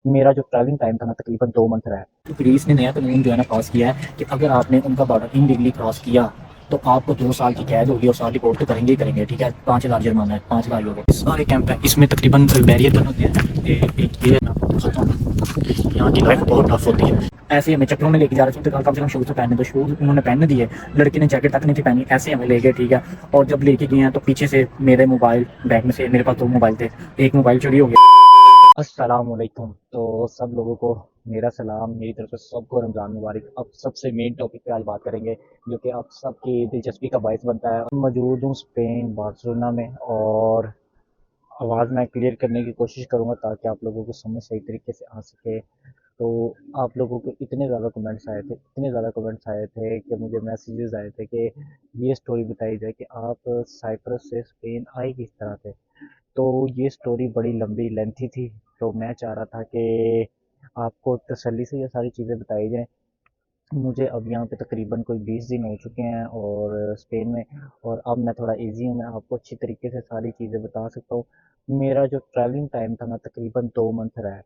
میرا جو travelling time تھا نا تقریباً 2 منتھ رہا ہے. تو گریس نے نیا قانون جو ہے نا پاس کیا ہے کہ اگر آپ نے ان کا بارڈر انلیگلی کراس کیا تو آپ کو 2 سال کی قید ہوگی اور سال رپورٹ تو کریں گے ہی کریں گے. ٹھیک ہے, 5,000 جرمانہ ہے, 5,000 لوگوں کو. سارے کیمپ ہیں, اس میں تقریباً بیریئر بن ہوتے ہیں. ایک یہ نا ختم, یہاں کی لائف بہت ٹف ہوتی ہے. ایسے ہی ہمیں چکروں میں لے کے جا رہے تھے, کم سے کم شوز تو پہننے, تو شوز انہوں نے پہن دیے, لڑکے نے جیکٹ تک نہیں تھی پہنی. ایسے ہمیں لے گئے. ٹھیک ہے, اور جب لے کے گئے ہیں تو پیچھے سے میرے موبائل بیگ میں سے, میرے پاس 2 موبائل تھے, ایک موبائل چوری ہو گیا. السلام علیکم. تو سب لوگوں کو میرا سلام, میری طرف سے سب کو رمضان مبارک. اب سب سے مین ٹاپک پہ آج بات کریں گے جو کہ آپ سب کی دلچسپی کا باعث بنتا ہے. موجود ہوں اسپین بارسلونا میں, اور آواز میں کلیئر کرنے کی کوشش کروں گا تاکہ آپ لوگوں کو سمجھ صحیح طریقے سے آ سکے. تو آپ لوگوں کو اتنے زیادہ کمنٹس آئے تھے کہ مجھے میسیجز آئے تھے کہ یہ سٹوری بتائی جائے کہ آپ سائپرس سے اسپین آئے کس طرح تھے. تو یہ سٹوری بڑی لمبی لینتھی تھی, تو میں چاہ رہا تھا کہ آپ کو تسلی سے یہ ساری چیزیں بتائی جائیں. مجھے اب یہاں پہ تقریباً کوئی 20 دن ہو چکے ہیں اور اسپین میں, اور اب میں تھوڑا ایزی ہوں, میں آپ کو اچھی طریقے سے ساری چیزیں بتا سکتا ہوں. میرا جو ٹریولنگ ٹائم تھا نا تقریباً 2 منتھ رہا ہے.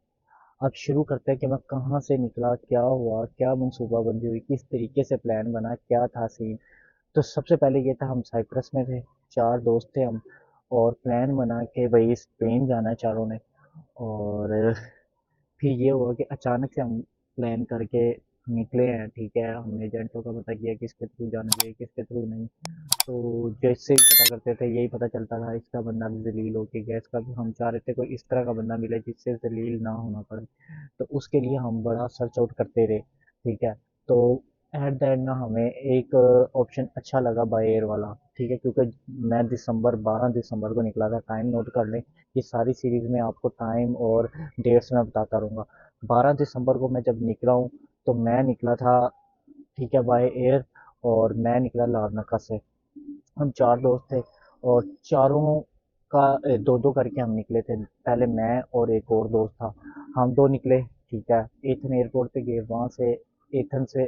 اب شروع کرتے ہیں کہ میں کہاں سے نکلا, کیا ہوا, کیا منصوبہ بندی ہوئی, کس طریقے سے پلان بنا, کیا تھا سین. تو سب سے پہلے یہ تھا, ہم سائپرس میں تھے, 4 دوست تھے ہم, اور پلان بنا کہ بھائی اسپین جانا ہے چاروں نے. اور پھر یہ ہوا کہ اچانک سے ہم پلان کر کے نکلے ہیں. ٹھیک ہے, ہم نے ایجنٹوں کا پتہ کیا کس کے تھرو جانا چاہیے, کس کے تھرو نہیں. تو جیسے ہی پتہ کرتے تھے یہی پتہ چلتا تھا اس کا بندہ بھی ذلیل ہو کے گیا, اس کا بھی. ہم چاہ رہے تھے کوئی اس طرح کا بندہ ملے جس سے ذلیل نہ ہونا پڑے, تو اس کے لیے ہم بڑا سرچ آؤٹ کرتے رہے. ٹھیک ہے, تو ایٹ دا اینڈ نا ہمیں ایک آپشن اچھا لگا بائی ایئر والا. ٹھیک ہے, کیونکہ میں 12 دسمبر کو نکلا تھا. ٹائم نوٹ کر لیں, یہ ساری سیریز میں آپ کو ٹائم اور ڈیٹس میں بتاتا رہوں گا. 12 دسمبر کو میں جب نکلا ہوں تو میں نکلا تھا, ٹھیک ہے, بائی ایئر. اور میں نکلا لارناکا سے. ہم 4 دوست تھے اور چاروں کا 2-2 کر کے ہم نکلے تھے. پہلے میں اور ایک اور دوست تھا, ہم 2 نکلے. ٹھیک ہے, ایتھن ایئرپورٹ پہ گئے, وہاں سے ایتھن سے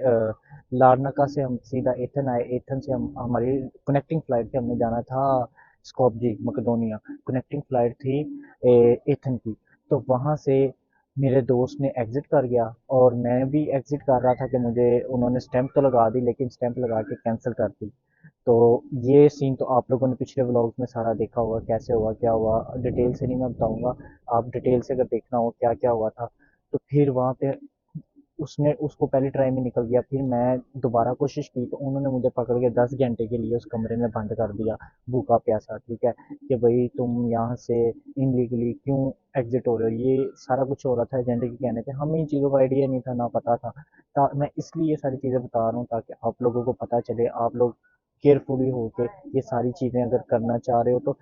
لارناکا سے ہم سیدھا ایتھن آئے. ایتھن سے ہماری کنیکٹنگ فلائٹ تھی, ہم نے جانا تھا اسکوپجی مقدونیا. کنیکٹنگ فلائٹ تھی ایتھن کی. تو وہاں سے میرے دوست نے ایگزٹ کر گیا اور میں بھی ایگزٹ کر رہا تھا کہ مجھے انہوں نے اسٹیمپ تو لگا دی, لیکن اسٹیمپ لگا کے کینسل کر دی. تو یہ سین تو آپ لوگوں نے پچھلے ولاگس میں سارا دیکھا ہوگا, کیسے ہوا کیا ہوا. ڈیٹیل سے نہیں میں بتاؤں گا, آپ ڈیٹیل سے اگر دیکھنا ہو کیا کیا ہوا تھا. تو پھر وہاں پہ اس کو پہلی ٹرائی میں نکل گیا. پھر میں دوبارہ کوشش کی تو انہوں نے مجھے پکڑ کے 10 گھنٹے کے لیے اس کمرے میں بند کر دیا, بھوکا پیاسا. ٹھیک ہے, کہ بھائی تم یہاں سے انلیگلی کیوں ایگزٹ ہو رہے ہو. یہ سارا کچھ ہو رہا تھا ایجنٹ کے کہنے پہ, ہمیں ان چیزوں کا آئیڈیا نہیں تھا, نہ پتا تھا. میں اس لیے یہ ساری چیزیں بتا رہا ہوں تاکہ آپ لوگوں کو پتہ چلے, آپ لوگ کیئرفلی ہو کے یہ ساری چیزیں اگر کرنا چاہ رہے ہو تو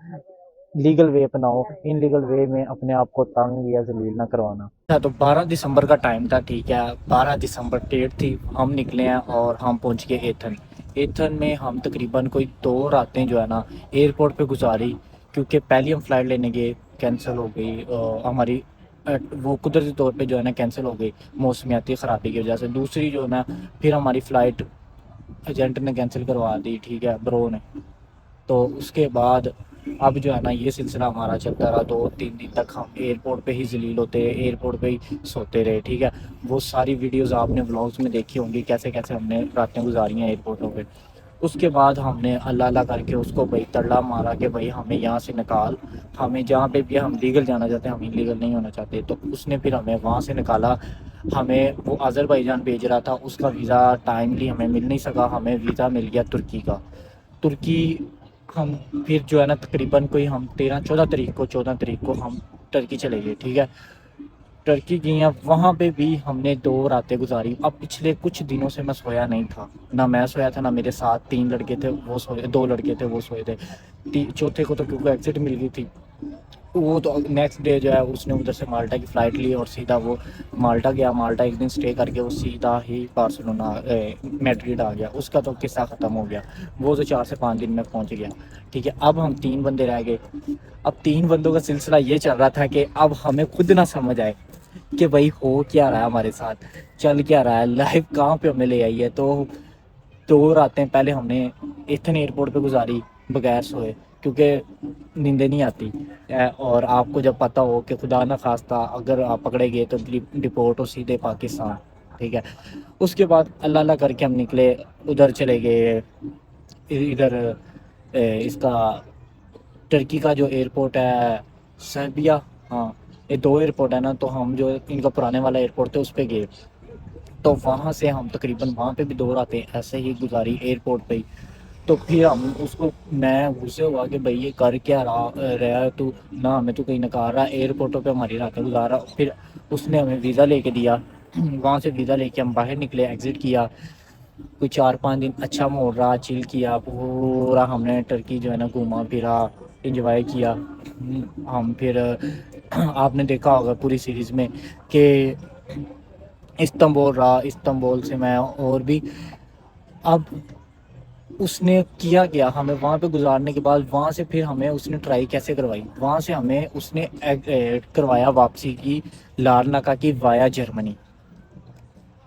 لیگل وے اپناؤ. ان لیگل وے میں اپنے آپ کو تنگ یا ذلیل نہ کروانا. تو 12 دسمبر کا ٹائم تھا. ٹھیک ہے, 12 دسمبر ڈیٹ تھی, ہم نکلے ہیں اور ہم پہنچ گئے ایتھن. ایتھن میں ہم تقریباً کوئی 2 راتیں جو ہے نا ایئرپورٹ پہ گزاری, کیونکہ پہلی ہم فلائٹ لینے گئے, کینسل ہو گئی ہماری. وہ قدرتی طور پہ جو ہے نا کینسل ہو گئی موسمیاتی خرابی کی وجہ سے. دوسری جو ہے نا پھر ہماری فلائٹ ایجنٹ نے کینسل کروا دی. ٹھیک ہے, برو نے. تو اس کے بعد اب جو ہے نا یہ سلسلہ ہمارا چلتا رہا. 2-3 دن تک ہم ایئرپورٹ پہ ہی ذلیل ہوتے, ایئرپورٹ پہ ہی سوتے رہے. ٹھیک ہے, وہ ساری ویڈیوز آپ نے ولاگس میں دیکھی ہوں گی, کیسے کیسے ہم نے راتیں گزاری ہیں ایئرپورٹوں پہ. اس کے بعد ہم نے اللہ اللہ کر کے اس کو بھائی تڑلا مارا کہ بھائی ہمیں یہاں سے نکال, ہمیں جہاں پہ بھی ہم لیگل جانا چاہتے ہیں, ہم انلیگل نہیں ہونا چاہتے. تو اس نے پھر ہمیں وہاں سے نکالا. ہمیں وہ آذربائیجان بھیج رہا تھا, اس کا ویزا ٹائملی ہمیں مل نہیں سکا. ہمیں ویزا مل گیا ترکی کا. ترکی ہم پھر جو ہے نا تقریباً کوئی ہم 14 تاریخ کو ہم ٹرکی چلے گئے. ٹھیک ہے, ٹرکی گئی ہیں, وہاں پہ بھی ہم نے 2 راتیں گزاری. اب پچھلے کچھ دنوں سے میں سویا نہیں تھا, نہ میں سویا تھا نہ میرے ساتھ 3 لڑکے تھے وہ سوئے, 2 لڑکے تھے وہ سوئے تھے. چوتھے کو تو کیونکہ ایگزٹ مل گئی تھی, وہ تو نیکسٹ ڈے جو ہے اس نے ادھر سے مالٹا کی فلائٹ لی اور سیدھا وہ مالٹا گیا. مالٹا ایک دن اسٹے کر کے وہ سیدھا ہی بارسلونا میڈرڈ آ گیا. اس کا تو قصہ ختم ہو گیا, وہ تو 4 سے 5 دن میں پہنچ گیا. ٹھیک ہے, اب ہم 3 بندے رہ گئے. اب 3 بندوں کا سلسلہ یہ چل رہا تھا کہ اب ہمیں خود نہ سمجھ آئے کہ بھائی ہو کیا رہا ہے ہمارے ساتھ, چل کیا رہا ہے, لائف کہاں پہ ہمیں لے آئی ہے. تو 2 راتیں پہلے ہم نے ایتھن ایئرپورٹ پہ گزاری بغیر سوئے, کیونکہ نیندیں نہیں آتی، اور آپ کو جب پتہ ہو کہ خدا نہ خواستہ اگر آپ پکڑے گئے تو ڈپورٹ ہو سیدھے پاکستان، ٹھیک ہے۔ اس کے بعد اللہ اللہ کر کے ہم نکلے، ادھر چلے گئے، ادھر اس کا ٹرکی کا جو ایئرپورٹ ہے سربیا، ہاں یہ 2 ایئرپورٹ ہے نا، تو ہم جو ان کا پرانے والا ایئرپورٹ تھا اس پہ گئے، تو وہاں سے ہم تقریباً وہاں پہ بھی 2 راتیں ایسے ہی گزاری ایئرپورٹ پہ ہی۔ تو پھر ہم اس کو، میں غصے ہوا کہ بھائی یہ کر کیا رہا ہے تو، نہ ہمیں تو کہیں نکال رہا ہے، ایئرپورٹوں پہ ہماری راتیں گزارا۔ پھر اس نے ہمیں ویزا لے کے دیا، وہاں سے ویزا لے کے ہم باہر نکلے، ایگزٹ کیا، کوئی 4-5 دن اچھا موڑ رہا، چل کیا پورا، ہم نے ٹرکی جو ہے نا گھوما پھرا، انجوائے کیا۔ ہم پھر آپ نے دیکھا ہوگا پوری سیریز میں کہ استنبول رہا، استنبول سے میں اور بھی، اب اس نے کیا ہمیں وہاں پہ گزارنے کے بعد، وہاں سے پھر ہمیں اس نے ٹرائی کیسے کروائی، وہاں سے ہمیں اس نے کروایا واپسی کی لارناکا کی وایا جرمنی۔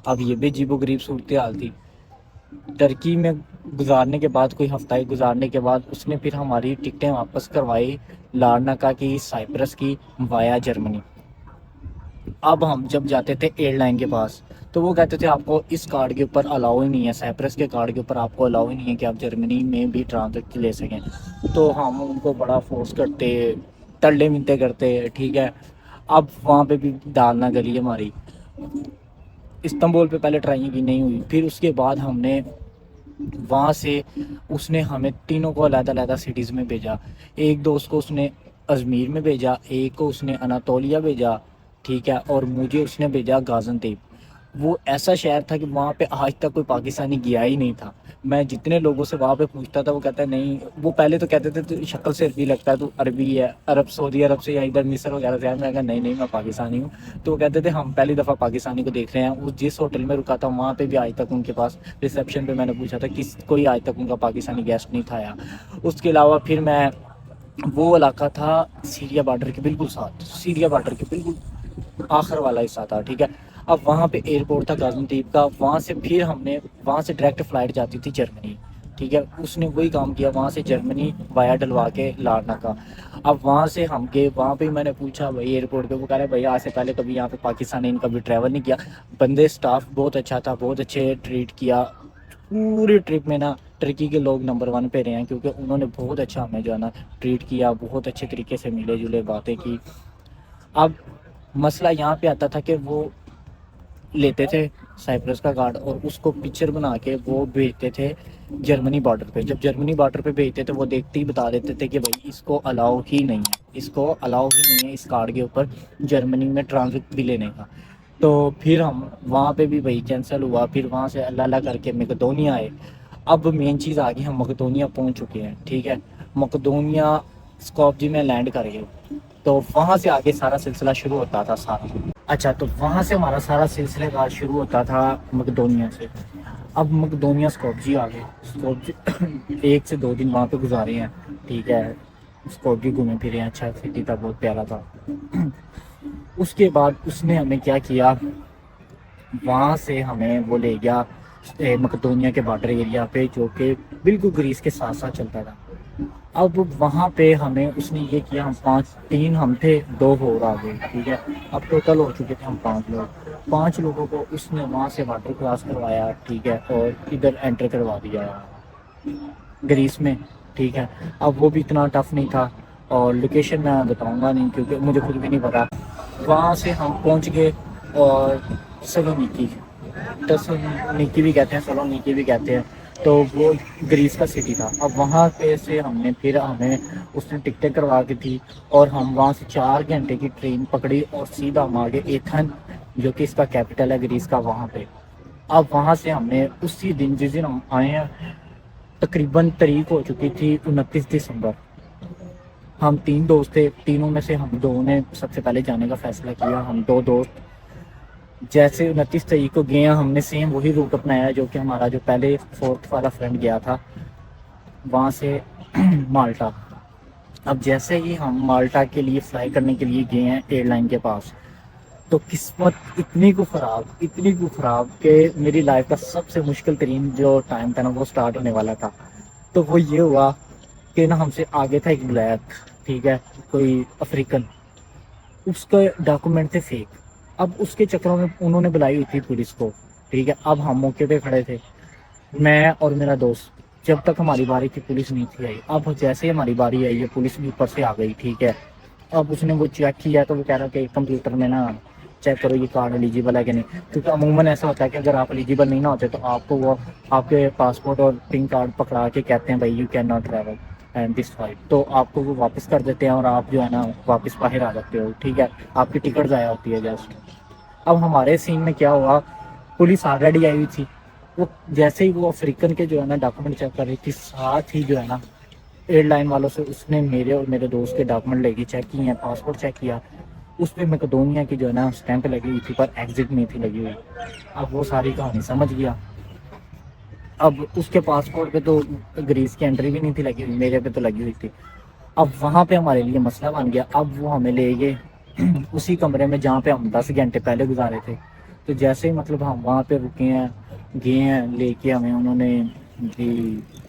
اب یہ بھی عجیب و غریب صورتحال تھی، ٹرکی میں گزارنے کے بعد، کوئی ہفتہ گزارنے کے بعد اس نے پھر ہماری ٹکٹیں واپس کروائی لارناکا کی، سائپرس کی، وایا جرمنی۔ اب ہم جب جاتے تھے ایئر لائن کے پاس تو وہ کہتے تھے آپ کو اس کارڈ کے اوپر الاؤ ہی نہیں ہے، سائپرس کے کارڈ کے اوپر آپ کو الاؤ ہی نہیں ہے کہ آپ جرمنی میں بھی ٹرانزٹ لے سکیں۔ تو ہم ان کو بڑا فورس کرتے، ترلے منتے کرتے، ٹھیک ہے۔ اب وہاں پہ بھی ڈالنا گلی ہماری، استنبول پہ پہلے ٹرائی کی نہیں ہوئی، پھر اس کے بعد ہم نے وہاں سے، اس نے ہمیں تینوں کو علیحدہ علیحدہ سٹیز میں بھیجا، ایک دوست کو اس نے ازمیر میں بھیجا، ایک کو اس نے اناطولیہ بھیجا، ٹھیک ہے، اور مجھے اس نے بھیجا گازنطیب۔ وہ ایسا شہر تھا کہ وہاں پہ آج تک کوئی پاکستانی گیا ہی نہیں تھا۔ میں جتنے لوگوں سے وہاں پہ پوچھتا تھا وہ کہتا ہے نہیں، وہ پہلے تو کہتے تھے تو شکل سے عربی لگتا ہے تو عربی ہے، عرب، سعودی عرب سے یا ادھر مصر وغیرہ سے ہے۔ میں کہا نہیں میں پاکستانی ہوں۔ تو وہ کہتے تھے ہم پہلی دفعہ پاکستانی کو دیکھ رہے ہیں۔ وہ جس ہوٹل میں رکا تھا وہاں پہ بھی آج تک ان کے پاس ریسیپشن پہ میں نے پوچھا تھا کوئی آج تک ان کا پاکستانی گیسٹ نہیں تھا۔ اس کے علاوہ پھر میں، وہ علاقہ تھا سیریا بارڈر کے بالکل ساتھ، سیریا بارڈر کے بالکل آخر والا حصہ تھا، ٹھیک ہے۔ اب وہاں پہ ایئرپورٹ تھا گازنطیب کا، وہاں سے پھر ہم نے، وہاں سے ڈائریکٹ فلائٹ جاتی تھی جرمنی، ٹھیک ہے۔ اس نے وہی کام کیا، وہاں سے جرمنی وایا ڈلوا کے لارناکا۔ اب وہاں سے ہم گئے، وہاں پہ میں نے پوچھا بھائی ایئرپورٹ پہ، وہ کہہ رہے بھائی آج سے پہلے کبھی یہاں پہ پاکستانی ان کبھی ٹریول نہیں کیا۔ بندے سٹاف بہت اچھا تھا، بہت اچھے ٹریٹ کیا پوری ٹرپ میں نا۔ ٹرکی کے لوگ نمبر 1 پہ رہے ہیں کیونکہ انہوں نے بہت اچھا ہمیں جو ہے نا ٹریٹ کیا، بہت اچھے طریقے سے ملے جلے، باتیں کی۔ اب مسئلہ یہاں پہ آتا تھا کہ وہ لیتے تھے سائپرس کا کارڈ اور اس کو پکچر بنا کے وہ بھیجتے تھے جرمنی بارڈر پہ۔ جب جرمنی بارڈر پہ بھیجتے تھے وہ دیکھتے ہی بتا دیتے تھے کہ بھائی اس کو الاؤ ہی نہیں ہے، اس کو الاؤ ہی نہیں ہے اس کارڈ کے اوپر جرمنی میں ٹرانزٹ بھی لینے کا۔ تو پھر ہم وہاں پہ بھی بھائی کینسل ہوا، پھر وہاں سے اللہ اللہ کر کے مقدونیہ آئے۔ اب مین چیز آ گئی، ہم مقدونیہ پہنچ چکے ہیں، ٹھیک ہے۔ مقدونیہ اسکوپجے میں لینڈ کر گئے، تو وہاں سے آگے سارا سلسلہ شروع ہوتا تھا سارا۔ اچھا، تو وہاں سے ہمارا سارا سلسلہ کار شروع ہوتا تھا مقدونیہ سے۔ اب مقدونیہ اسکوپجے آ گئے، اسکوپجے 1 سے 2 دن وہاں پہ گزارے ہیں، ٹھیک ہے۔ اسکوپجے گھومے پھرے ہیں، اچھا سٹی تھا، بہت پیارا تھا۔ اس کے بعد اس نے ہمیں کیا کیا، وہاں سے ہمیں وہ لے گیا مقدونیہ کے بارڈر ایریا پہ، جو کہ بالکل گریس کے ساتھ ساتھ چلتا تھا۔ اب وہاں پہ ہمیں اس نے یہ کیا، ہم 3 ہم تھے، 2 اور آ گئے، ٹھیک ہے۔ اب ٹوٹل ہو چکے تھے ہم 5 لوگ۔ 5 لوگوں کو اس نے وہاں سے واٹر کراس کروایا، ٹھیک ہے، اور ادھر انٹر کروا دیا گریس میں، ٹھیک ہے۔ اب وہ بھی اتنا ٹف نہیں تھا، اور لوکیشن میں بتاؤں گا نہیں کیونکہ مجھے خود بھی نہیں پتا۔ وہاں سے ہم پہنچ گئے اور سلونیکی بھی کہتے ہیں، سلونیکی بھی کہتے ہیں، تو وہ گریس کا سٹی تھا۔ اب وہاں پہ سے ہم نے پھر ہمیں اس نے ٹکٹیں کروا کے تھی، اور ہم وہاں سے 4 گھنٹے کی ٹرین پکڑی اور سیدھا ہم آگے ایتھن، جو کہ اس کا کیپٹل ہے گریس کا، وہاں پہ۔ اب وہاں سے ہم نے اسی دن، جس دن ہم آئے ہیں، تقریباً تاریخ ہو چکی تھی 29 دسمبر۔ ہم 3 دوست تھے، تینوں میں سے ہم 2 نے سب سے پہلے جانے کا فیصلہ کیا۔ ہم 2 دوست جیسے 29 تاریخ کو گئے ہیں، ہم نے سیم وہی روٹ اپنایا جو کہ ہمارا جو پہلے 4 والا فرینڈ گیا تھا، وہاں سے مالٹا۔ اب جیسے ہی ہم مالٹا کے لیے فلائی کرنے کے لیے گئے ہیں ایئر لائن کے پاس، تو قسمت اتنی کو خراب کہ میری لائف کا سب سے مشکل ترین جو ٹائم تھا نا وہ سٹارٹ ہونے والا تھا۔ تو وہ یہ ہوا کہ نا ہم سے آگے تھا ایک بلیک، ٹھیک ہے، کوئی افریقن، اس کے ڈاکومنٹ تھے فیک. اب اس کے چکروں میں انہوں نے بلائی ہوئی تھی پولیس کو، ٹھیک ہے. اب ہم موقع پہ کھڑے تھے، میں اور میرا دوست. جب تک ہماری باری کی پولیس نہیں تھی آئی. اب جیسے ہی ہماری باری آئی ہے پولیس بھی اوپر سے آ گئی، ٹھیک ہے. اب اس نے وہ چیک کیا تو وہ کہہ رہا کہ کمپیوٹر میں نا چیک کرو یہ کارڈ ایلیجیبل ہے کہ نہیں، کیونکہ عموماً ایسا ہوتا ہے کہ اگر آپ ایلیجیبل نہیں نہ ہوتے تو آپ کو وہ آپ کے پاسپورٹ اور پن کارڈ پکڑا کے کہتے ہیں بھائی you can not travel and this flight, تو آپ کو وہ واپس کر دیتے ہیں اور آپ جو ہے نا واپس باہر آ جاتے ہو، ٹھیک ہے. آپ کی ٹکٹ ضائع ہوتی ہے جسٹ. اب ہمارے سین میں کیا ہوا، پولیس آلریڈی آئی ہوئی تھی. وہ جیسے ہی وہ افریقن کے جو ہے نا ڈاکومنٹ چیک کر رہی تھی، ساتھ ہی جو ہے نا ایئر لائن والوں سے اس نے میرے اور میرے دوست کے ڈاکومنٹ لے کے چیک کیے ہیں، پاسپورٹ چیک کیا. اس پہ میکڈونیا کی جو ہے نا اسٹیمپ لگی ہوئی تھی پر ایگزٹ نہیں تھی لگی ہوئی. اب وہ ساری کہانی سمجھ گیا. اب اس کے پاسپورٹ پہ تو گریس کی انٹری بھی نہیں تھی لگی ہوئی، میرے پہ تو لگی ہوئی تھی. اب وہاں پہ ہمارے لیے مسئلہ بن گیا. اب وہ ہمیں لے گئے اسی کمرے میں جہاں پہ ہم 10 گھنٹے پہلے گزارے تھے. تو جیسے ہی مطلب ہم وہاں پہ رکے ہیں، گئے ہیں لے کے ہمیں انہوں نے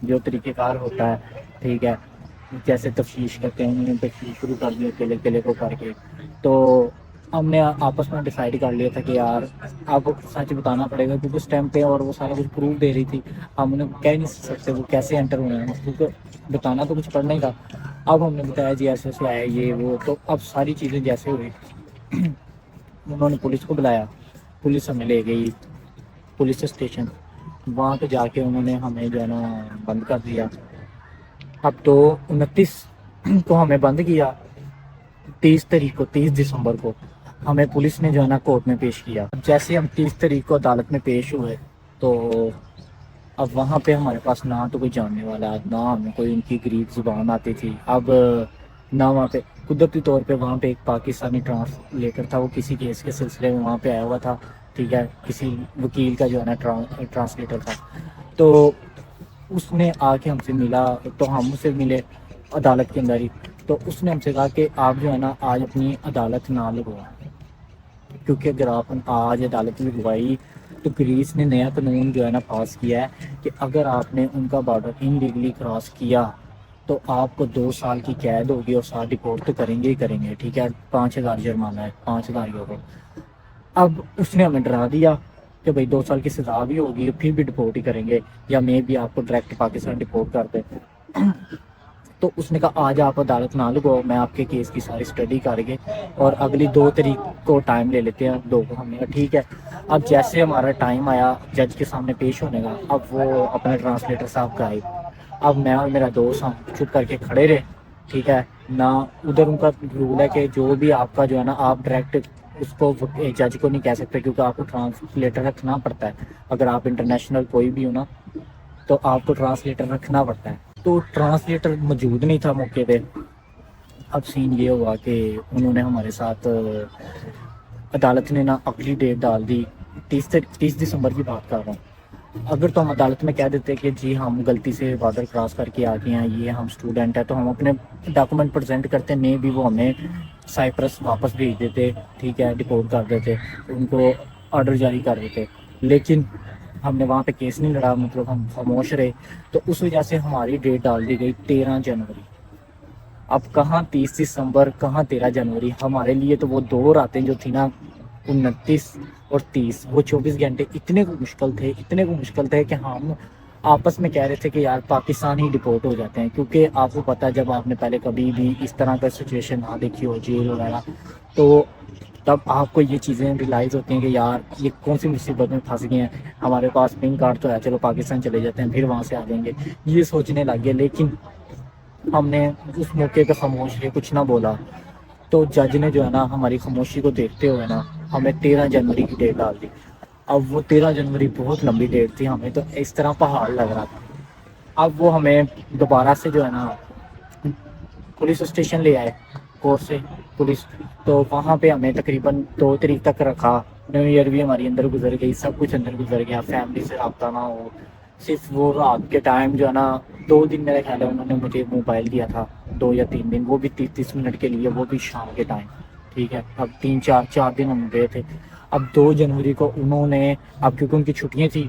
جو طریقہ کار ہوتا ہے، ٹھیک ہے، جیسے تفتیش کرتے ہیں، انہوں نے تفتیش شروع کر دی اکیلے اکیلے کو کر کے. تو ہم نے آپس میں ڈیسائیڈ کر لیا تھا کہ یار آپ کو سچ بتانا پڑے گا، کیونکہ اس ٹائم پہ اور وہ سارا کچھ پروف دے رہی تھی. ہم انہیں کہہ نہیں سکتے وہ کیسے انٹر ہوئے ہیں، کیونکہ بتانا تو کچھ پڑنا ہی تھا. اب ہم نے بتایا جی ایسے ایسے آیا یہ وہ. تو اب ساری چیزیں جیسے ہوئی، انہوں نے پولیس کو بلایا، پولیس ہمیں لے گئی پولیس اسٹیشن. وہاں پہ جا کے انہوں نے ہمیں جو ہے نا بند کر دیا. اب تو 29 کو ہمیں بند کیا، 30 تاریخ کو 30 دسمبر کو ہمیں پولیس نے جو ہے نا کورٹ میں پیش کیا. جیسے ہم 30 تاریخ کو عدالت میں پیش ہوئے تو اب وہاں پہ ہمارے پاس نہ تو کوئی جاننے والا، نہ ہمیں کوئی ان کی غریب زبان آتی تھی. اب نہ وہاں پہ قدرتی طور پہ وہاں پہ ایک پاکستانی ٹرانسلیٹر تھا، وہ کسی کیس کے سلسلے میں وہاں پہ آیا ہوا تھا، ٹھیک ہے، کسی وکیل کا جو ہے نا ٹرانسلیٹر تھا. تو اس نے آ کے ہم سے ملا، تو ہم اس سے ملے عدالت کے اندر ہی. تو اس نے ہم سے کہا کہ آپ جو ہے نا آج اپنی عدالت نہ لگوائیں، کیونکہ اگر آپ آج عدالت میں لگوائی تو گریس نے نیا قانون جو ہے نا پاس کیا ہے کہ اگر آپ نے ان کا بارڈر انلیگلی کراس کیا تو آپ کو 2 سال کی قید ہوگی اور ساتھ ڈپورٹ تو کریں گے ہی کریں گے، ٹھیک ہے. 5,000 جرمانہ ہے، 5,000 یورو. اب اس نے ہمیں ڈرا دیا کہ بھائی 2 سال کی سزا بھی ہوگی پھر بھی ڈپورٹ ہی کریں گے، یا میں بھی آپ کو ڈائریکٹ پاکستان ڈپورٹ کر دیں. تو اس نے کہا آج آپ عدالت نہ لگو، میں آپ کے کیس کی ساری اسٹڈی کر کے اور اگلی 2 تاریخ کو ٹائم لے لیتے ہیں 2 کو. ہم نے کہا ٹھیک ہے. اب جیسے ہمارا ٹائم آیا جج کے سامنے پیش ہونے کا، اب وہ اپنے ٹرانسلیٹر صاحب کا آئی. اب میں اور میرا دوست ہم چپ کر کے کھڑے رہے، ٹھیک ہے. نہ ادھر ان کا رول ہے کہ جو بھی آپ کا جو ہے نا آپ ڈائریکٹ اس کو جج کو نہیں کہہ سکتے، کیونکہ آپ کو ٹرانسلیٹر رکھنا پڑتا ہے. اگر آپ انٹرنیشنل کوئی بھی ہو نا تو آپ کو ٹرانسلیٹر رکھنا پڑتا ہے. تو ٹرانسلیٹر موجود نہیں تھا موقع پہ. اب سین یہ ہوا کہ انہوں نے ہمارے ساتھ عدالت نے نا اگلی ڈیٹ ڈال دی، 30 دسمبر کی بات کر رہا ہوں. اگر تو ہم عدالت میں کہہ دیتے کہ جی ہم غلطی سے بارڈر کراس کر کے آ گئے ہیں، یہ ہم اسٹوڈنٹ ہیں، تو ہم اپنے ڈاکومنٹ پرزینٹ کرتے، میں بھی وہ ہمیں سائپرس واپس بھیج دیتے، ٹھیک ہے، ڈپورٹ کر دیتے، ان کو آرڈر جاری کر دیتے. لیکن ہم نے وہاں پہ کیس نہیں لڑا، مطلب ہم خاموش رہے. تو اس وجہ سے ہماری ڈیٹ ڈال دی گئی 13 جنوری. اب کہاں 30 دسمبر کہاں 13 جنوری. ہمارے لیے تو وہ 2 راتیں جو تھی نا 29 اور 30، وہ 24 گھنٹے اتنے کو مشکل تھے کہ ہم آپس میں کہہ رہے تھے کہ یار پاکستان ہی ڈپورٹ ہو جاتے ہیں. کیونکہ آپ کو پتہ ہے جب آپ نے پہلے کبھی بھی اس طرح کا سچویشن نہ دیکھی ہو، جیل وغیرہ، تو تب آپ کو یہ چیزیں ریلائز ہوتی ہیں کہ یار یہ کون سی مصیبت میں پھنس گئے ہیں. ہمارے پاس پین کارڈ تو ہے، چلو پاکستان چلے جاتے ہیں، پھر وہاں سے آ جائیں گے، یہ سوچنے لگ گئے. لیکن ہم نے اس موقع پہ خاموش رہے، کچھ نہ بولا. تو جج نے جو ہے نا ہماری خاموشی کو دیکھتے ہوئے نا ہمیں 13 جنوری کی ڈیٹ ڈال دی. اب وہ 13 جنوری بہت لمبی ڈیٹ تھی، ہمیں تو اس طرح پہاڑ لگ رہا تھا. اب وہ ہمیں دوبارہ سے جو ہے نا پولیس اسٹیشن لے آئے، کورٹ سے پولیس. تو وہاں پہ ہمیں تقریباً 2 تاریخ تک رکھا. نیو ایئر بھی ہماری اندر گزر گئی، سب کچھ اندر گزر گیا، فیملی سے رابطہ نہ ہو. صرف وہ رات کے ٹائم جو ہے نا 2 دن میرے خیال ہے انہوں نے مجھے موبائل دیا تھا، 2 یا 3 دن، وہ بھی 30 منٹ کے لیے، وہ بھی شام کے ٹائم، ٹھیک ہے. اب 4 دن ہم گئے تھے. اب 2 جنوری کو انہوں نے، اب کیونکہ ان کی چھٹیاں تھیں،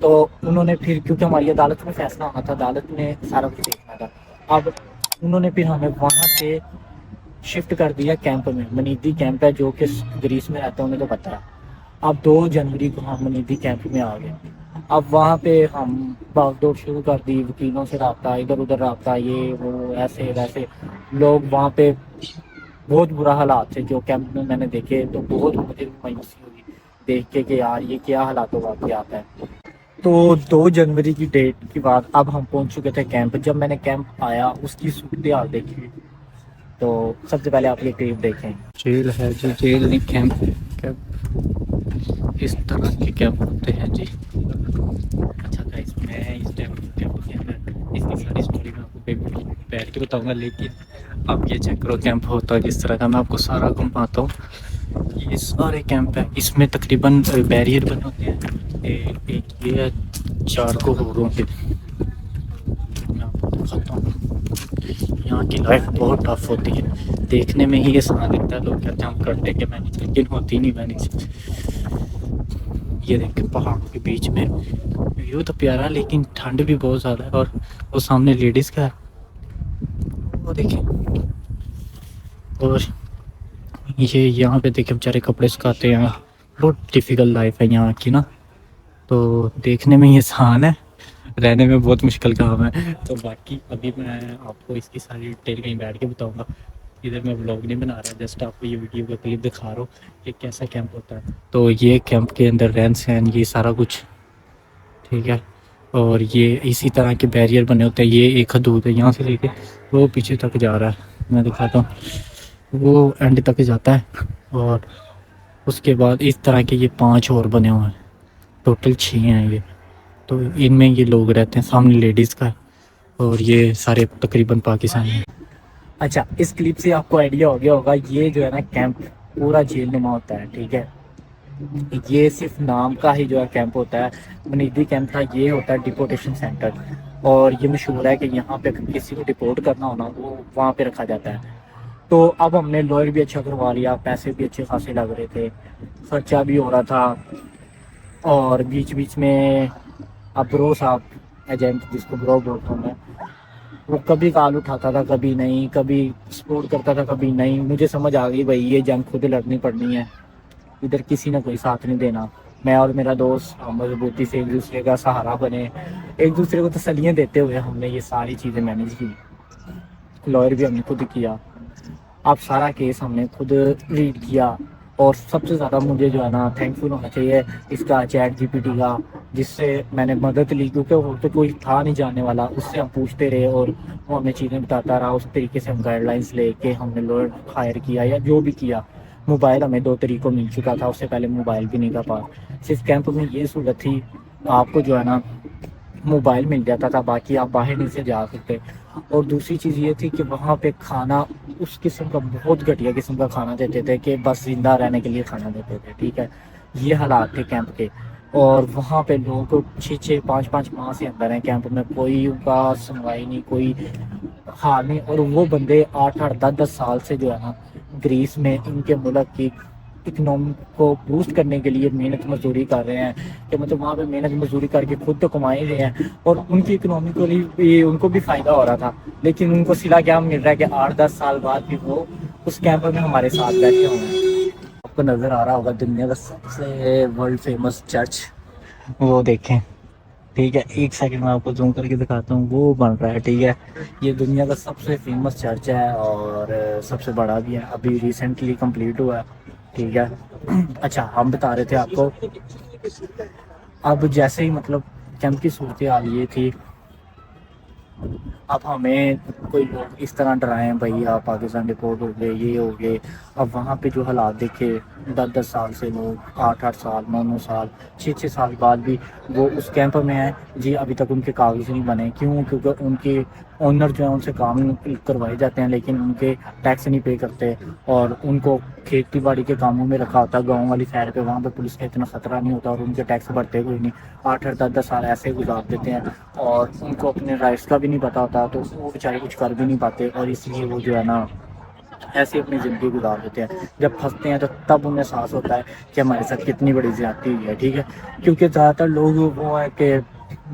تو انہوں نے پھر، کیونکہ ہماری عدالت میں فیصلہ ہونا تھا، عدالت نے سارا کچھ دیکھنا تھا، اب انہوں نے پھر ہمیں وہاں سے شفٹ کر دیا کیمپ میں۔ منیدی کیمپ ہے جو کہ گریس میں رہتا ہے، انہیں تو پتہ ہے۔ اب 2 جنوری کو ہم منیدی کیمپ میں آ گئے، اب وہاں پہ ہم باغ دوڑ شروع کر دی، وکیلوں سے رابطہ، ادھر ادھر رابطہ، یہ وہ ایسے ویسے، لوگ وہاں پہ بہت برا حالات تھے جو کیمپ میں نے دیکھے، تو بہت مجھے مایوسی ہوئی دیکھ کے کہ یار یہ کیا حالات و واقعات ہے۔ تو 2 جنوری کی ڈیٹ کے بعد اب ہم پہنچ چکے تھے کیمپ۔ جب میں نے کیمپ آیا اس کی صورتحال دیکھی، تو سب سے پہلے آپ یہ کلپ دیکھیں۔ جیل ہے جی، جیل نہیں کیمپ، کیمپ اس طرح کے کیمپ ہوتے ہیں جی۔ اچھا گائز، میں اس ٹائم کیمپ کے اندر اس کی ساری اسٹوری میں آپ کو بیٹھ کے بتاؤں گا، لیکن آپ یہ چیک کرو کیمپ ہوتا ہے کس طرح کا، میں آپ کو سارا گھماتا ہوں۔ یہ سارے کیمپ ہیں، اس میں تقریباً بیریئر بنے ہوتے ہیں، ایک یہ ہے 4 کوہوروں کے۔ میں آپ کو دکھاتا ہوں، یہاں کی لائف بہت ٹف ہوتی ہے، دیکھنے میں ہی آسان لگتا ہے، لوگ کہتے ہیں ہم کر دیں گے مینیج، لیکن ہوتی نہیں مینیج۔ یہ دیکھیں پہاڑوں کے بیچ میں ویو تو پیارا، لیکن ٹھنڈ بھی بہت زیادہ ہے، اور وہ سامنے لیڈیز کا ہے، وہ دیکھیں، اور یہ یہاں پہ دیکھیں بیچارے کپڑے سکھاتے ہیں، بہت ڈیفیکلٹ لائف ہے یہاں کی نا، تو دیکھنے میں ہی آسان ہے، رہنے میں بہت مشکل کام ہے۔ تو باقی ابھی میں آپ کو اس کی ساری ڈیٹیل کہیں بیٹھ کے بتاؤں گا، ادھر میں ولاگ نہیں بنا رہا، جسٹ آپ کو یہ ویڈیو کا کلپ دکھا رہا ہوں کہ کیسا کیمپ ہوتا ہے۔ تو یہ کیمپ کے اندر رہن سہن یہ سارا کچھ ٹھیک ہے، اور یہ اسی طرح کے بیریئر بنے ہوتے ہیں، یہ ایک حدود ہے، یہاں سے لے کے وہ پیچھے تک جا رہا ہے، میں دکھاتا ہوں، وہ اینڈ تک جاتا ہے، اور اس کے بعد اس طرح کے یہ 5 اور بنے ہوئے ہیں، ٹوٹل 6 ہیں یہ، تو ان میں یہ لوگ رہتے ہیں، سامنے لیڈیز کا ہے، اور یہ سارے تقریباً پاکستانی ہیں۔ اچھا، اس کلپ سے آپ کو آئیڈیا ہو گیا ہوگا، یہ جو ہے نا کیمپ پورا جیل نما ہوتا ہے، ٹھیک ہے، یہ صرف نام کا ہی جو ہے کیمپ ہوتا ہے۔ منیدی کیمپ تھا، یہ ہوتا ہے ڈپورٹیشن سینٹر، اور یہ مشہور ہے کہ یہاں پہ کسی کو ڈپورٹ کرنا ہونا وہ وہاں پہ رکھا جاتا ہے۔ تو اب ہم نے لوئر بھی اچھا کروا لیا، پیسے بھی اچھے خاصے لگ رہے تھے، خرچہ بھی ہو رہا تھا، اور بیچ بیچ میں اب برو صاحب ایجنٹ، جس کو برو بولتا ہوں میں، وہ کبھی کال اٹھاتا تھا، کبھی نہیں، کبھی سپورٹ کرتا تھا، کبھی نہیں۔ مجھے سمجھ آ گئی بھائی یہ جنگ خود لڑنی پڑنی ہے، ادھر کسی نے کوئی ساتھ نہیں دینا۔ میں اور میرا دوست مضبوطی سے ایک دوسرے کا سہارا بنے، ایک دوسرے کو تسلیاں دیتے ہوئے ہم نے یہ ساری چیزیں مینیج کی۔ لائر بھی ہم نے خود کیا، اب سارا کیس ہم نے خود ریڈ کیا، اور سب سے زیادہ مجھے جو ہے نا تھینک فل ہونا چاہیے اس کا چیٹ جی پی ٹی کا، جس سے میں نے مدد لی، کیونکہ وہ تو کوئی تھا نہیں جاننے والا، اس سے ہم پوچھتے رہے اور وہ ہمیں چیزیں بتاتا رہا، اس طریقے سے ہم گائیڈ لائنس لے کے ہم نے لوئر ہائر کیا یا جو بھی کیا۔ موبائل ہمیں 2 طریقوں مل چکا تھا، اس سے پہلے موبائل بھی نہیں تھا پاس۔ صرف کیمپ میں یہ سہولت تھی، آپ کو جو ہے نا موبائل مل جاتا تھا، باقی آپ باہر نہیں سے جا سکتے۔ اور دوسری چیز یہ تھی کہ وہاں پہ کھانا اس قسم کا بہت گھٹیا قسم کا کھانا دیتے تھے کہ بس زندہ رہنے کے لیے کھانا دیتے تھے، ٹھیک ہے، یہ حالات تھے کیمپ کے۔ اور وہاں پہ لوگ 6 5 ماہ سے اندر ہیں کیمپ میں، کوئی ان کا سنوائی نہیں، کوئی حال نہیں، اور وہ بندے 8 10 سال سے جو ہے نا گریس میں ان کے ملک کی اکنومی کو بوسٹ کرنے کے لیے محنت مزدوری کر رہے ہیں، کہ مطلب وہاں پہ محنت مزدوری کر کے خود تو کمائے رہے ہیں، اور ان کی اکنومی کو بھی ان کو بھی فائدہ ہو رہا تھا، لیکن ان کو صلہ کیا مل رہا ہے کہ 8 10 سال بعد بھی وہ اس کیمپ میں ہمارے ساتھ بیٹھے ہوئے ہیں۔ آپ کو نظر آ رہا ہوگا دنیا کا سب سے ورلڈ فیمس چرچ، وہ دیکھیں، ٹھیک ہے، ایک سیکنڈ میں آپ کو زوم کر کے دکھاتا ہوں، وہ بن رہا ہے، ٹھیک ہے، یہ دنیا کا سب سے فیمس چرچ ہے، اور سب سے بڑا بھی ہے، ابھی ریسنٹلی کمپلیٹ ہوا ہے، ٹھیک ہے۔ اچھا، ہم بتا رہے تھے آپ کو، اب جیسے ہی مطلب کیمپ کی صورتحال یہ تھی، اب ہمیں کوئی لوگ اس طرح ڈرائیں بھائی آپ پاکستان ڈپورٹ ہو گئے، یہ ہو گئے۔ اب وہاں پہ جو حالات دیکھے، 10 سال سے لوگ 8 سال 9 سال 6 سال بعد بھی وہ اس کیمپ میں ہیں جی، ابھی تک ان کے کاغذ نہیں بنے، کیوں؟ کیونکہ ان کے اونر جو ہیں ان سے کام کروائے جاتے ہیں، لیکن ان کے ٹیکس نہیں پے کرتے، اور ان کو کھیتی باڑی کے کاموں میں رکھا ہوتا ہے گاؤں والی سائڈ پہ، وہاں پہ پولیس کا اتنا خطرہ نہیں ہوتا، اور ان کے ٹیکس بھرتے کوئی نہیں، 8 10 سال ایسے گزار دیتے ہیں، اور ان کو اپنے رائٹس کا بھی نہیں پتہ ہوتا، تو وہ بیچارے کچھ کر بھی نہیں پاتے، اور اس لیے وہ جو ہے نا ایسی اپنی زندگی گزار دیتے ہیں. جب پھنستے ہیں تو تب انہیں احساس ہوتا ہے کہ ہمارے ساتھ کتنی بڑی زیادتی ہوئی ہے. ٹھیک ہے, کیونکہ زیادہ تر لوگ وہ ہے کہ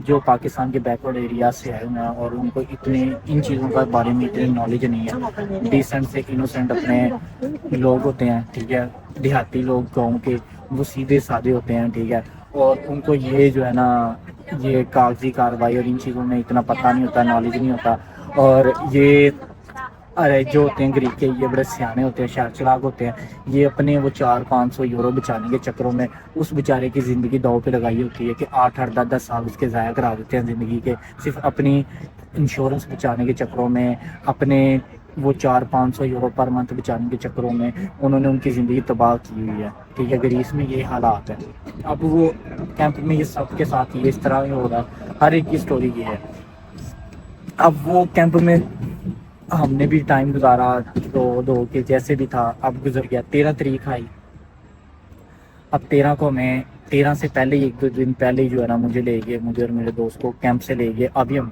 جو پاکستان کے بیکورڈ ایریا سے آئے ہوئے ہیں اور ان کو اتنے ان چیزوں کے بارے میں اتنی نالج نہیں ہے. ڈیسنٹ سے انوسینٹ اپنے لوگ ہوتے ہیں. ٹھیک ہے, دیہاتی لوگ گاؤں کے وہ سیدھے سادے ہوتے ہیں. ٹھیک ہے, اور ان کو یہ جو ہے نا یہ کاغذی کارروائی اور ان چیزوں میں اتنا پتہ نہیں ہوتا, نالج نہیں ہوتا. اور یہ ارے جو ہوتے ہیں غریب کے یہ بڑے سیانے ہوتے ہیں, شہر چراغ ہوتے ہیں. یہ اپنے وہ 400-500 یورو بچانے کے چکروں میں اس بیچارے کی زندگی داؤ پہ لگائی ہوتی ہے کہ 8-8 10-10 سال اس کے ضائع کرا دیتے ہیں زندگی کے, صرف اپنی انشورنس بچانے کے چکروں میں, اپنے وہ 400-500 یورو پر منتھ بچانے کے چکروں میں انہوں نے ان کی زندگی تباہ کی ہوئی ہے. ٹھیک ہے, گریس میں یہ حالات ہے. اب وہ کیمپ میں یہ سب کے ساتھ یہ اس طرح ہو رہا ہے, ہر ایک کی سٹوری یہ ہے. اب وہ کیمپ میں ہم نے بھی ٹائم گزارا دو کے جیسے بھی تھا. اب گزر گیا 13 تاریخ آئی. اب 13 کو ہمیں 13 سے پہلے ہی 1-2 دن پہلے ہی جو ہے نا مجھے لے گئے, مجھے اور میرے دوست کو کیمپ سے لے گئے. ابھی ہم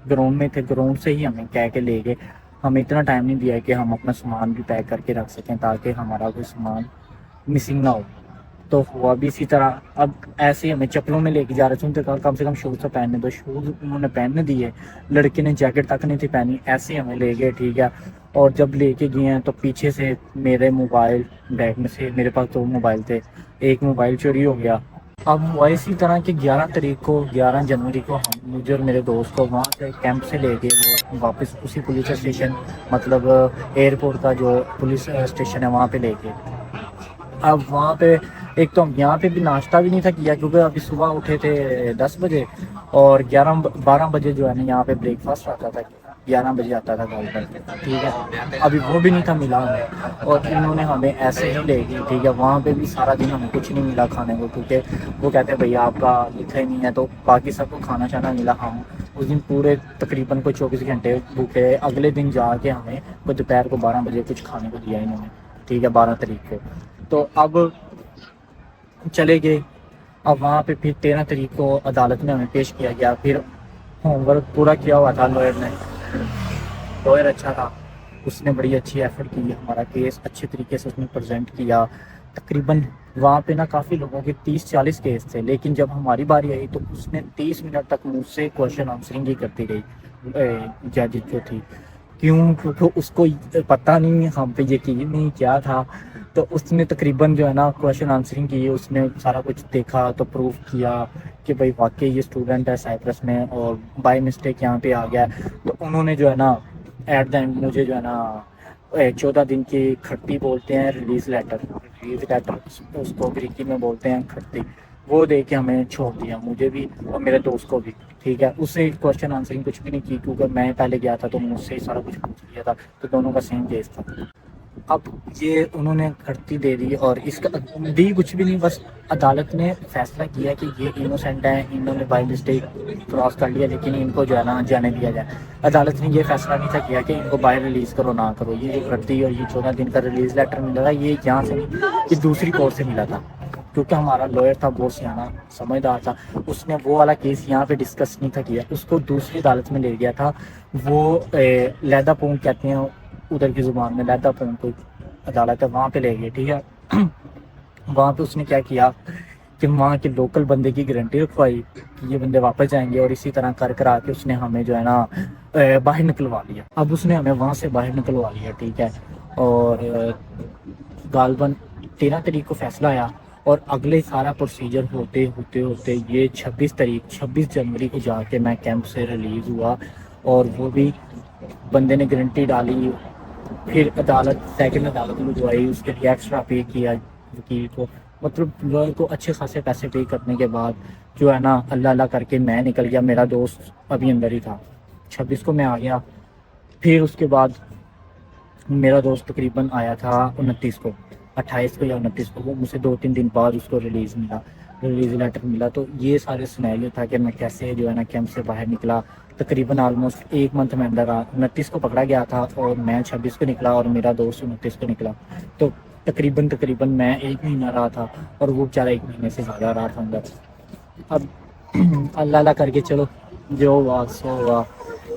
گراؤنڈ میں تھے, گراؤنڈ سے ہی ہمیں کہہ کے لے گئے. ہمیں اتنا ٹائم نہیں دیا کہ ہم اپنا سامان بھی پیک کر کے رکھ سکیں تاکہ ہمارا کوئی سامان مسنگ نہ ہو. تو ہوا بھی اسی طرح. اب ایسے ہی ہمیں چپلوں میں لے کے جا رہے تھے, ان سے کہا کم سے کم شوز تو پہننے دو. شوز انہوں نے پہننے دیے, لڑکے نے جیکٹ تک نہیں تھی پہنی. ایسے ہی ہمیں لے گئے. ٹھیک ہے, اور جب لے کے گئے ہیں تو پیچھے سے میرے موبائل بیگ میں سے, میرے پاس 2 موبائل تھے, ایک موبائل چوری ہو گیا. اب ہوا اسی طرح کہ 11 جنوری کو ہم مجھے اور میرے دوست کو وہاں سے کیمپ سے لے گئے وہ واپس اسی پولیس اسٹیشن, مطلب ایئرپورٹ کا جو پولیس اسٹیشن ہے وہاں پہ لے گئے. اب وہاں پہ ایک تو ہم یہاں پہ بھی ناشتہ بھی نہیں تھا کیا کیونکہ ابھی صبح اٹھے تھے 10 بجے اور 12 بجے جو ہے نا یہاں پہ بریک فاسٹ آتا تھا, 11 بجے آتا تھا گھر پر. ٹھیک ہے, ابھی وہ بھی نہیں تھا ملا ہمیں, اور انہوں نے ہمیں ایسے ہی لے گئی. ٹھیک ہے, وہاں پہ بھی سارا دن ہمیں کچھ نہیں ملا کھانے کو کیونکہ وہ کہتے ہیں بھیا آپ کا لکھا ہی نہیں ہے, تو باقی سب کو کھانا شانا ملا. ہم اس دن پورے تقریباً کوئی 24 گھنٹے بھوکے. اگلے دن جا کے ہمیں کوئی دوپہر کو 12 بجے کچھ کھانے کو دیا انہوں نے. ٹھیک ہے, 12 تاریخ کو. تو اب چلے گئے. اب وہاں پہ پھر 13 تاریخ کو عدالت میں ہمیں پیش کیا گیا. پھر ہوم ورک پورا کیا ہوا تھا لوئر نے. لوئر اچھا تھا, اس نے بڑی اچھی ایفرٹ کی, ہمارا کیس اچھے طریقے سے اس نے پریزنٹ کیا. تقریباً وہاں پہ نا کافی لوگوں کے 30-40 کیس تھے, لیکن جب ہماری باری آئی تو اس نے 30 منٹ تک مجھ سے کویشچن آنسرنگ ہی کرتی گئی جج جو تھی. کیوں؟ کیونکہ اس کو پتہ نہیں ہم پہ یقین نہیں کیا تھا. تو اس نے تقریباً جو ہے نا کویشچن آنسرنگ کی, اس نے سارا کچھ دیکھا تو پروف کیا کہ بھائی واقعی یہ اسٹوڈنٹ ہے سائپرس میں اور بائی مسٹیک یہاں پہ آ گیا. تو انہوں نے جو ہے نا ایٹ دا اینڈ مجھے جو ہے نا 14 دن کی کھٹی بولتے ہیں, ریلیز لیٹر اس کو گریکی میں بولتے ہیں کھٹی, وہ دے کے ہمیں چھوڑ دیا, مجھے بھی اور میرے دوست کو بھی. ٹھیک ہے, اس سے کویشچن آنسرنگ کچھ بھی نہیں کی کیونکہ میں پہلے گیا تھا تو مجھ سے سارا کچھ پوچھ لیا تھا, تو دونوں کا سیم کیس تھا. اب یہ انہوں نے کھٹی دے دی اور اس کا دی کچھ بھی نہیں, بس عدالت نے فیصلہ کیا کہ یہ انوسینٹ ہیں, انہوں نے بائی مسٹیک کراس کر لیا, لیکن ان کو جو ہے نا جانے دیا جائے. عدالت نے یہ فیصلہ نہیں تھا کیا کہ ان کو باہر ریلیز کرو نہ کرو. یہ جو کھٹی اور یہ 14 دن کا ریلیز لیٹر ملا تھا یہ یہاں سے نہیں, یہ دوسری کورٹ سے ملا تھا. کیونکہ ہمارا لوئر تھا بہت سیانا سمجھدار تھا, اس نے وہ والا کیس یہاں پہ ڈسکس نہیں تھا کیا, اس کو دوسری عدالت میں لے گیا تھا. وہ لیدا پونگ کہتے ہیں ادھر کی زبان میں, لیدا پونگ کوئی عدالت ہے, وہاں پہ لے گئے. ٹھیک ہے, وہاں پہ اس نے کیا کیا کہ وہاں کے لوکل بندے کی گارنٹی رکھوائی کہ یہ بندے واپس جائیں گے, اور اسی طرح کرا کے اس نے ہمیں جو ہے نا باہر نکلوا لیا. اب اس نے ہمیں وہاں سے باہر نکلوا لیا. ٹھیک ہے, اور غالباً 13 تاریخ کو فیصلہ آیا, اور اگلے سارا پروسیجر ہوتے یہ 26 جنوری کو جا کے میں کیمپ سے ریلیز ہوا. اور وہ بھی بندے نے گارنٹی ڈالی. پھر عدالت سیکنڈ عدالت میں جوائی, اس کے لیے ایکسٹرا پے کیا وکیل کو, مطلب لوئر کو اچھے خاصے پیسے پے کرنے کے بعد جو ہے نا اللہ کر کے میں نکل گیا. میرا دوست ابھی اندر ہی تھا. 26 کو میں آ گیا. پھر اس کے بعد میرا دوست تقریباً آیا تھا 29 کو, 28 کو یا 29 کو, وہ مجھ سے 2-3 دن بعد اس کو ریلیز لیٹر ملا. تو یہ سارے سنیریو تھا کہ میں کیسے جو ہے نا کیمپ سے باہر نکلا. تقریباً آلموسٹ 1 منتھ میں اندر 29 کو پکڑا گیا تھا اور میں 26 کو نکلا اور میرا دوست 29 کو نکلا. تو تقریباً میں 1 مہینہ رہا تھا اور وہ بیچارہ 1 مہینے سے زیادہ رہا تھا اندر. اب اللہ کر کے چلو جو ہوا سو ہوا,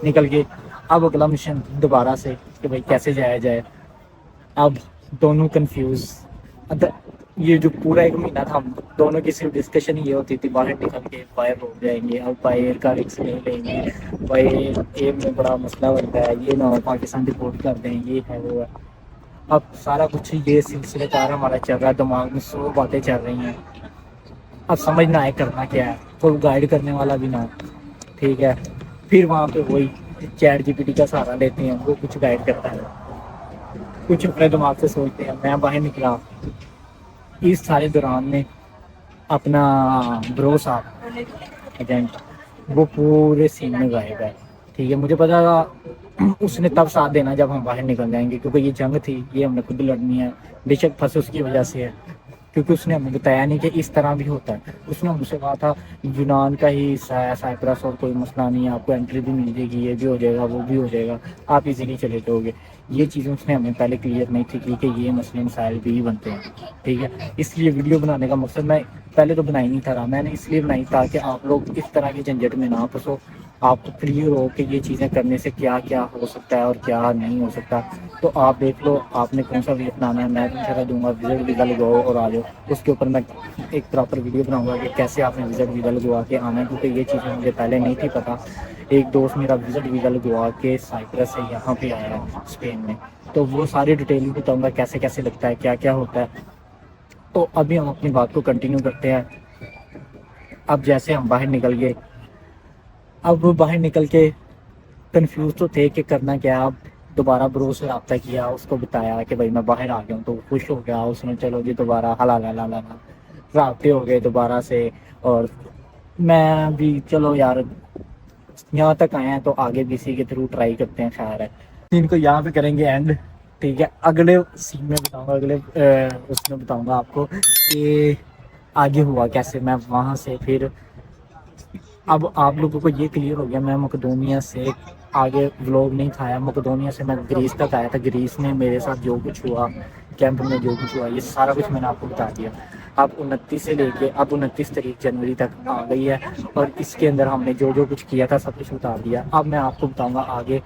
نکل کے. اب اگلا مشن دوبارہ سے کہ بھائی کیسے جایا جائے. اب دونوں کنفیوز. یہ جو پورا ایک مہینہ تھا ہم دونوں کی صرف ڈسکشن یہ ہوتی تھی باہر نکل کے باہر ہو جائیں گے, اب باہر کا رکس نہیں لیں گے, بھائی ایم میں بڑا مسئلہ بنتا ہے, یہ نہ ہو پاکستان رپورٹ کر دیں, یہ ہے وہ ہے. اب سارا کچھ یہ سلسلہ کار ہمارا چل رہا ہے, دماغ میں 100 باتیں چل رہی ہیں. اب سمجھ نہ آئے کرنا کیا ہے, کوئی گائیڈ کرنے والا بھی نہ ہو, ٹھیک ہے. پھر وہاں پہ وہی چیٹ جی پی ٹی کا سہارا لیتے ہیں, وہ کچھ گائیڈ کرتا ہے, کچھ اپنے دماغ سے سوچتے ہیں. میں باہر نکلا اس سارے دوران میں اپنا برو صاحب ایجنٹ وہ پورے سین میں غائب ہے, ٹھیک ہے. مجھے پتا تھا اس نے تب ساتھ دینا جب ہم باہر نکل جائیں گے, کیونکہ یہ جنگ تھی, یہ ہم نے خود لڑنی ہے. بے شک پھنس اس کی وجہ سے ہے, کیونکہ اس نے ہمیں بتایا نہیں کہ اس طرح بھی ہوتا ہے. اس نے مجھ سے کہا تھا یونان کا ہی حصہ ہے سائپرس, اور کوئی مسئلہ نہیں ہے, آپ کو انٹری بھی مل جائے گی, یہ بھی ہو جائے گا, وہ بھی ہو جائے گا, آپ ایزیلی چلے جاؤ گے. یہ چیزیں اس نے ہمیں پہلے کلیئر نہیں تھی کی کہ یہ مسئلے مسائل بھی بنتے ہیں, ٹھیک ہے. اس لیے ویڈیو بنانے کا مقصد میں پہلے تو بنائی نہیں تھا, میں نے اس لیے بنائی تاکہ آپ لوگ اس طرح کی جھنجٹ میں نہ پھنسو, آپ کو کلیئر ہو کہ یہ چیزیں کرنے سے کیا کیا ہو سکتا ہے اور کیا نہیں ہو سکتا. تو آپ دیکھ لو آپ نے کون سا ویٹ اپنانا ہے, میں انشاءاللہ دوں گا وزٹ ویزا لگواؤ اور آ جاؤ. اس کے اوپر میں ایک پراپر ویڈیو بناؤں گا کہ کیسے آپ نے وزٹ ویزا لگوا کے آنا ہے, کیونکہ یہ چیزیں مجھے پہلے نہیں تھی پتہ. ایک دوست میرا وزٹ ویزا لگوا کے سائپرس سے یہاں پہ آیا ہے اسپین میں, تو وہ ساری ڈیٹیل بتاؤں گا کیسے کیسے لگتا ہے, کیا کیا ہوتا ہے. تو ابھی ہم اپنی بات کو کنٹینیو کرتے ہیں. اب جیسے ہم باہر نکل گئے, اب وہ باہر نکل کے کنفیوز تو تھے کہ کرنا کیا. اب دوبارہ برو سے رابطہ کیا, اس کو بتایا کہ بھائی میں باہر آ گیا ہوں, تو خوش ہو گیا. اس نے چلو جی دوبارہ رابطے ہو گئے دوبارہ سے, اور میں بھی چلو یار یہاں تک آئے ہیں تو آگے بھی اسی کے تھرو ٹرائی کرتے ہیں. خیر ہے, ان کو یہاں پہ کریں گے اینڈ, ٹھیک ہے. اگلے سین میں بتاؤں گا, اگلے اس میں بتاؤں گا آپ کو کہ آگے ہوا کیسے. میں وہاں سے پھر اب آپ لوگوں کو یہ کلیئر ہو گیا, میں مقدونیہ سے آگے ولاگ نہیں تھا, مقدونیہ سے میں گریس تک آیا تھا. گریس میں میرے ساتھ جو کچھ ہوا, کیمپ میں جو کچھ ہوا, یہ سارا کچھ میں نے آپ کو بتا دیا. اب 29 سے لے کے اب 29 تاریخ جنوری تک آ گئی ہے, اور اس کے اندر ہم نے جو جو کچھ کیا تھا سب کچھ بتا دیا. اب میں آپ کو بتاؤں گا آگے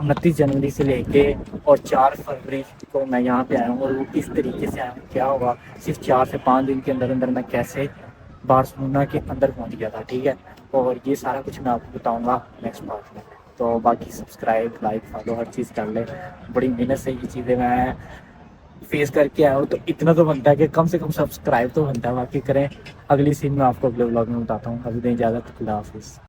29 جنوری سے لے کے اور 4 فروری کو میں یہاں پہ آیا ہوں, اور وہ کس طریقے سے آیا ہوں, کیا ہوگا. صرف 4 سے 5 دن کے اندر اندر میں کیسے بارسلونا کے اندر پہنچ گیا تھا, ٹھیک ہے. اور یہ سارا کچھ میں آپ کو بتاؤں گا نیکسٹ پارٹ میں. تو باقی سبسکرائب لائک فالو ہر چیز کر لیں. بڑی محنت سے یہ چیزیں میں فیس کر کے آیا ہوں, تو اتنا تو بنتا ہے کہ کم سے کم سبسکرائب تو بنتا ہے. باقی کریں, اگلی سین میں آپ کو اگلے ولاگ میں بتاتا ہوں. ابھی دیں اجازت, خدا حافظ.